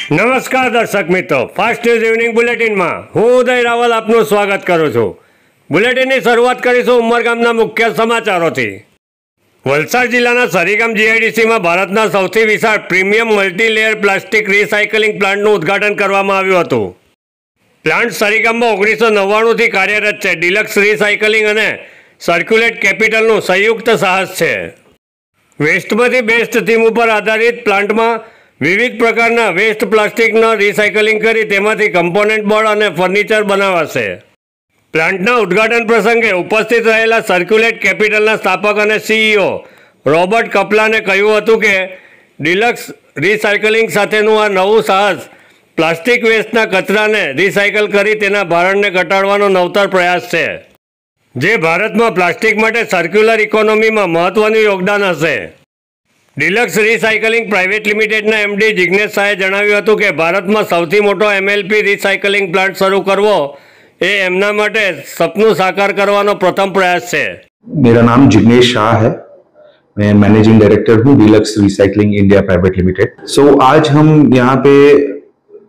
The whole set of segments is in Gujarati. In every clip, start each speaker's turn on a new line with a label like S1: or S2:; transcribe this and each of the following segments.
S1: નમસ્કાર દર્શક મિત્રો, ફાસ્ટ ન્યૂઝ ઇવનિંગ બુલેટિનમાં હું ઉદય રાવલ આપનું સ્વાગત કરું છું। બુલેટિનની શરૂઆત કરીશું ઉમરગામના મુખ્ય સમાચારોથી। વલસાડ જિલ્લાના સરીગામ જીઆઈડીસીમાં ભારતના સૌથી વિશાળ પ્રીમિયમ મલ્ટીલેયર પ્લાસ્ટિક રિસાયકલિંગ પ્લાન્ટનું ઉદ્ઘાટન કરવામાં આવ્યું હતું। પ્લાન્ટ સરીગામમાં 1999થી કાર્યરત છે। ડિલક્સ રિસાયકલિંગ અને સર્ક્યુલેટ કેપિટલનું સંયુક્ત સાહસ છે। વેસ્ટમાંથી બેસ્ટ થીમ ઉપર આધારિત પ્લાન્ટમાં વિવિધ પ્રકારના વેસ્ટ પ્લાસ્ટિકના રિસાયકલિંગ કરી તેમાંથી કમ્પોનન્ટ બોર્ડ અને ફર્નિચર બનાવાશે। પ્લાન્ટના ઉદ્ઘાટન પ્રસંગે ઉપસ્થિત રહેલા સર્ક્યુલેટ કેપિટલના સ્થાપક અને સીઈઓ રોબર્ટ કપલાને કહ્યું હતું કે ડિલક્સ રિસાયકલિંગ સાથેનું આ નવું સાહસ પ્લાસ્ટિક વેસ્ટના કચરાને રિસાયકલ કરી તેના ભારણને ઘટાડવાનો નવતર પ્રયાસ છે, જે ભારતમાં પ્લાસ્ટિક માટે સર્ક્યુલર ઇકોનોમીમાં મહત્વનું યોગદાન હશે। ડિલક્સ રિસાયકલિંગ પ્રાઇવેટ લિમિટેડના એમડી જિગ્નેશ શાહે જણાવ્યું હતું કે ભારતમાં સૌથી મોટો એમએલપી રિસાયકલિંગ પ્લાન્ટ શરૂ કરવો એ એમના માટે સપનું સાકાર કરવાનો પ્રથમ પ્રયાસ છે।
S2: मेरा नाम जिग्नेश शाह है। मैं मैनेजिंग डायरेक्टर हूँ deluxe recycling India private limited. आज हम यहाँ पे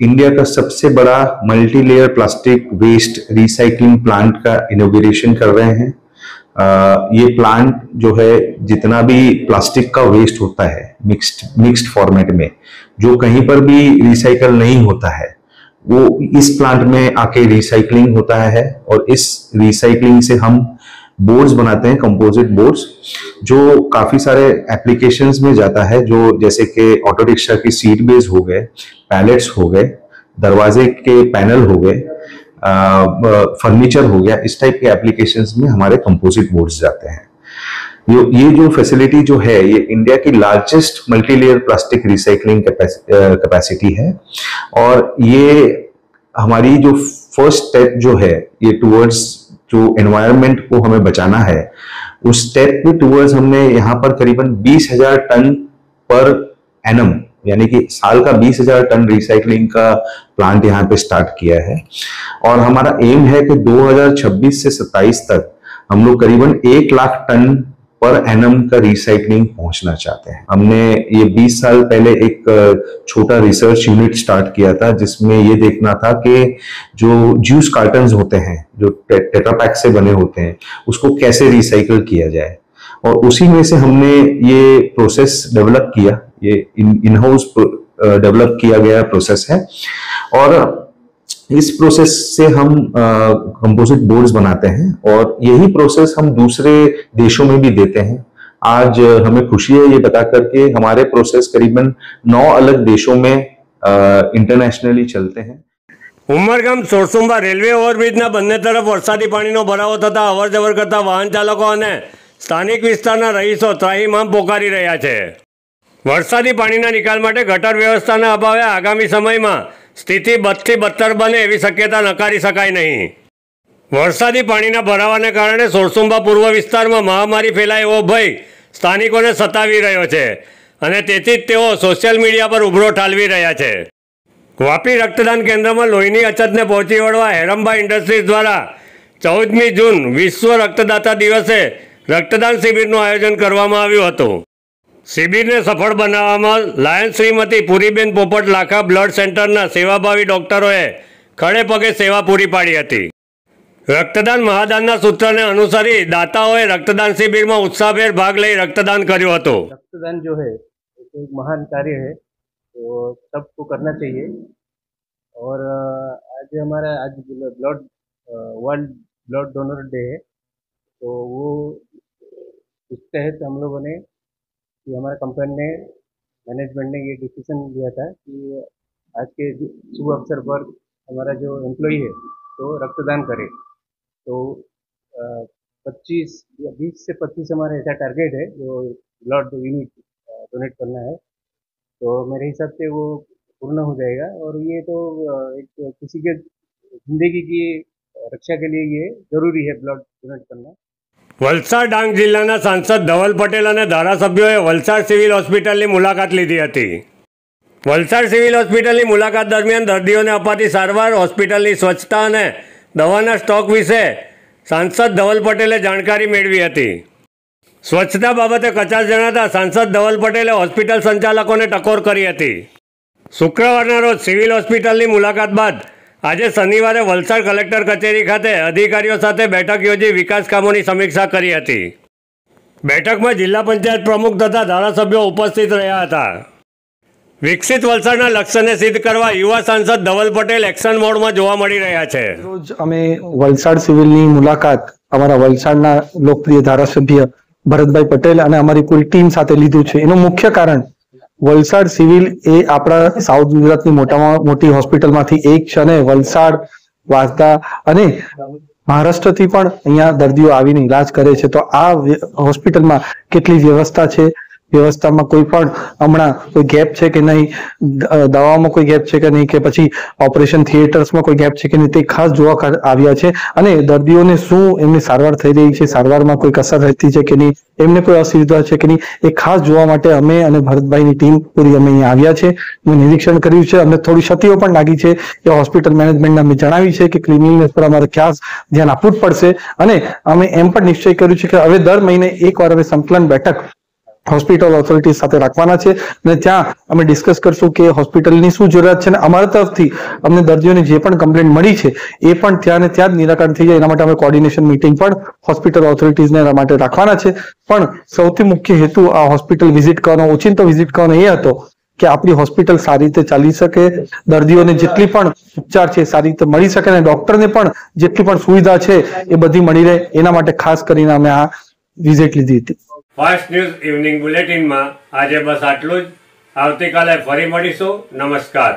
S2: इंडिया का सबसे बड़ा multi layer plastic waste recycling plant का इनॉग्रेशन कर रहे हैं। ये प्लांट जो है जितना भी प्लास्टिक का वेस्ट होता है मिक्स्ड फॉर्मेट में, जो कहीं पर भी रिसाइकल नहीं होता है, वो इस प्लांट में आके रिसाइकलिंग होता है और इस रिसाइकलिंग से हम बोर्ड्स बनाते हैं, कंपोजिट बोर्ड्स, जो काफी सारे एप्लीकेशंस में जाता है, जो जैसे कि ऑटो रिक्शा की सीट बेस हो गए, पैलेट्स हो गए, दरवाजे के पैनल हो गए, फर्नीचर हो गया। इस टाइप के एप्लीकेशंस में हमारे कंपोजिट बोर्ड्स जाते हैं। ये जो फैसिलिटी जो है ये इंडिया की largest multilayer plastic recycling capacity है और ये हमारी जो फर्स्ट स्टेप जो है ये टुवर्ड्स जो एनवायरनमेंट को हमें बचाना है, उस स्टेप में टुवर्ड्स हमने यहाँ पर करीबन 20,000 टन पर एनम यानी कि साल का 20,000 टन रिसाइकलिंग का प्लांट यहाँ पे स्टार्ट किया है और हमारा एम है कि 2026 से 27 तक हम लोग करीबन 1 लाख टन पर एनम का रिसाइकलिंग पहुंचना चाहते हैं। हमने ये 20 साल पहले एक छोटा रिसर्च यूनिट स्टार्ट किया था, जिसमें ये देखना था कि जो जूस कार्टन्स होते हैं जो टेट्रा पैक से बने होते हैं उसको कैसे रिसाइकल किया जाए, और उसी में से हमने ये प्रोसेस डेवलप किया। ये इन हाउस डेवलप किया गया प्रोसेस है और इस प्रोसेस से हम कंपोजिट बोर्ड्स बनाते हैं और यही प्रोसेस हम दूसरे देशों में भी देते हैं। आज हमें खुशी है ये बता करके हमारे प्रोसेस करीबन 9 अलग देशों में इंटरनेशनली चलते हैं।
S1: ઉમરગામ સોરસુંબા રેલવે ઓવરબ્રિજના બંને તરફ વરસાદી પાણીનો ભરાવો થતાં અવરજવર કરતા વાહન ચાલકો અને સ્થાનિક વિસ્તારના રહીશો ત્રાહિમામ પોકારી રહ્યા છે। વરસાદી પાણીના નિકાલ માટે ગટર વ્યવસ્થાના અભાવે આગામી સમયમાં સ્થિતિ બદથી બદતર બને એવી શક્યતા નકારી શકાય નહીં। વરસાદી પાણીના ભરાવાને કારણે સોરસુંબા પૂર્વ વિસ્તારમાં મહામારી ફેલાય એવો ભય સ્થાનિકોને સતાવી રહ્યો છે અને તેથી જ તેઓ સોશિયલ મીડિયા પર ઉભરો ઠાલવી રહ્યા છે। વાપી રક્તદાન કેન્દ્રમાં લોહીની અછતને પહોંચી વળવા હેરંબા ઇન્ડસ્ટ્રીઝ દ્વારા 14મી જૂન વિશ્વ રક્તદાતા દિવસે રક્તદાન શિબિરનું આયોજન કરવામાં આવ્યું હતું। શિબિરને સફળ બનાવવામાં લાયન શ્રીમતી પુરીબેન પોપટ લાખા બ્લડ સેન્ટરના સેવાભાવી ડોક્ટરોએ ખડે પગે સેવા પૂરી પાડી હતી। રક્તદાન મહાદાનના સૂત્રને અનુસરી દાતાઓએ રક્તદાન શિબિરમાં उत्साहभेर भाग लई रक्तदान કર્યું હતું।
S3: रक्तदान जो है एक महान कार्य है, तो सबको करना चाहिए। और आज हमारा वर्ल्ड ब्लड डोनर डे है, तो वो इस तहत हम लोगों ने कि हमारा कंपनी ने मैनेजमेंट ने ये डिसीजन लिया था कि आज के शुभ अवसर पर हमारा जो एम्प्लॉई है तो रक्तदान करे। तो 25 या 20 से 25 हमारा ऐसा टारगेट है जो ब्लड यूनिट डोनेट करना है, तो मेरे हिसाब से वो पूर्ण हो जाएगा। और ये तो एक किसी के जिंदगी की रक्षा के लिए ये जरूरी है ब्लड डोनेट करना।
S1: વલસાડ ડાંગ જિલ્લાના સાંસદ ધવલ પટેલ અને ધારાસભ્યોએ વલસાડ સિવિલ હોસ્પિટલની મુલાકાત લીધી હતી। વલસાડ સિવિલ હોસ્પિટલની મુલાકાત દરમિયાન દર્દીઓને અપાતી સારવાર, હોસ્પિટલની સ્વચ્છતા અને દવાના સ્ટોક વિશે સાંસદ ધવલ પટેલે જાણકારી મેળવી હતી। સ્વચ્છતા બાબતે કચાશ જણાતા સાંસદ ધવલ પટેલે હોસ્પિટલ સંચાલકોને ટકોર કરી હતી। શુક્રવારના રોજ સિવિલ હોસ્પિટલની મુલાકાત બાદ આજે શનિવારે વલસાડ કલેક્ટર કચેરી ખાતે અધિકારીઓ સાથે બેઠક યોજી વિકાસ કામોની સમીક્ષા કરી હતી. બેઠકમાં જિલ્લા પંચાયત પ્રમુખ તથા ધારાસભ્યો ઉપસ્થિત રહ્યા હતા. વિકસિત વલસાડના લક્ષ્યને સિદ્ધ કરવા યુવા સાંસદ ધવલ પટેલ એક્શન મોડમાં જોવા મળી રહ્યા છે.
S4: રોજ અમે વલસાડ સિવિલની મુલાકાત અમારા વલસાડના લોકપ્રિય ધારાસભ્ય ભરતભાઈ પટેલ અને અમારી કુલ ટીમ સાથે લીધું છે. એનું મુખ્ય કારણ વલસાડ સિવિલ એ આપણા સાઉથ ગુજરાતની મોટામાં મોટી હોસ્પિટલમાંથી એક છે અને વલસાડ, વાંસદા અને મહારાષ્ટ્રથી પણ અહીંયા દર્દીઓ આવીને ઈલાજ કરે છે. તો આ હોસ્પિટલમાં કેટલી વ્યવસ્થા છે, વ્યવસ્થામાં કોઈ પણ હમણાં કોઈ ગેપ છે કે નહીં, દવામાં કોઈ ગેપ છે કે નહીં, કે પછી ઓપરેશન થિયેટર્સમાં કોઈ ગેપ છે કે નહીં, તે ખાસ જોવા આવ્યા છે. અને દર્દીઓને શું એમની સારવાર થઈ રહી છે, સારવારમાં કોઈ કસર રહેતી છે કે નહીં, એમને કોઈ અસુવિધા છે કે નહીં, એ ખાસ જોવા માટે અમે અને ભરતભાઈની ટીમ પૂરી અમે અહીંયા આવ્યા છે. અમે નિરીક્ષણ કર્યું છે. અમને થોડી ક્ષતિઓ પણ લાગી છે એ હોસ્પિટલ મેનેજમેન્ટને અમે જણાવી છે કે ક્લિનિંગનેસ પર અમારે ખાસ ધ્યાન આપવું જ પડશે. અને અમે એમ પણ નિશ્ચય કર્યું છે કે હવે દર મહિને એકવાર અમે સંકલન બેઠક હોસ્પિટલ ઓથોરિટી સાથે રાખવાના છે અને ત્યાં અમે ડિસ્કસ કરશું કે હોસ્પિટલની શું જરૂરિયાત છે અને અમારા તરફથી અમને દર્દીઓને જે પણ કમ્પ્લેન્ટ મળી છે એ પણ ત્યાં ને ત્યાં જ નિરાકરણ થઈ જાય એના માટે અમે કોર્ડિનેશન મીટિંગ પણ હોસ્પિટલ ઓથોરિટીઝને માટે રાખવાના છે. પણ સૌથી મુખ્ય હેતુ આ હોસ્પિટલ વિઝિટ કરવાનો, ઓચિંતો વિઝિટ કરવાનો એ હતો કે આપણી હોસ્પિટલ સારી રીતે ચાલી શકે, દર્દીઓને જેટલી પણ ઉપચાર છે સારી રીતે મળી શકે અને ડોક્ટરને પણ જેટલી પણ સુવિધા છે એ બધી મળી રહે, એના માટે ખાસ કરીને અમે આ વિઝિટ લીધી હતી.
S1: ફાસ્ટ ન્યૂઝ ઇવનિંગ બુલેટિનમાં આજે બસ આટલું જ. આવતીકાલે ફરી મળીશું. નમસ્કાર.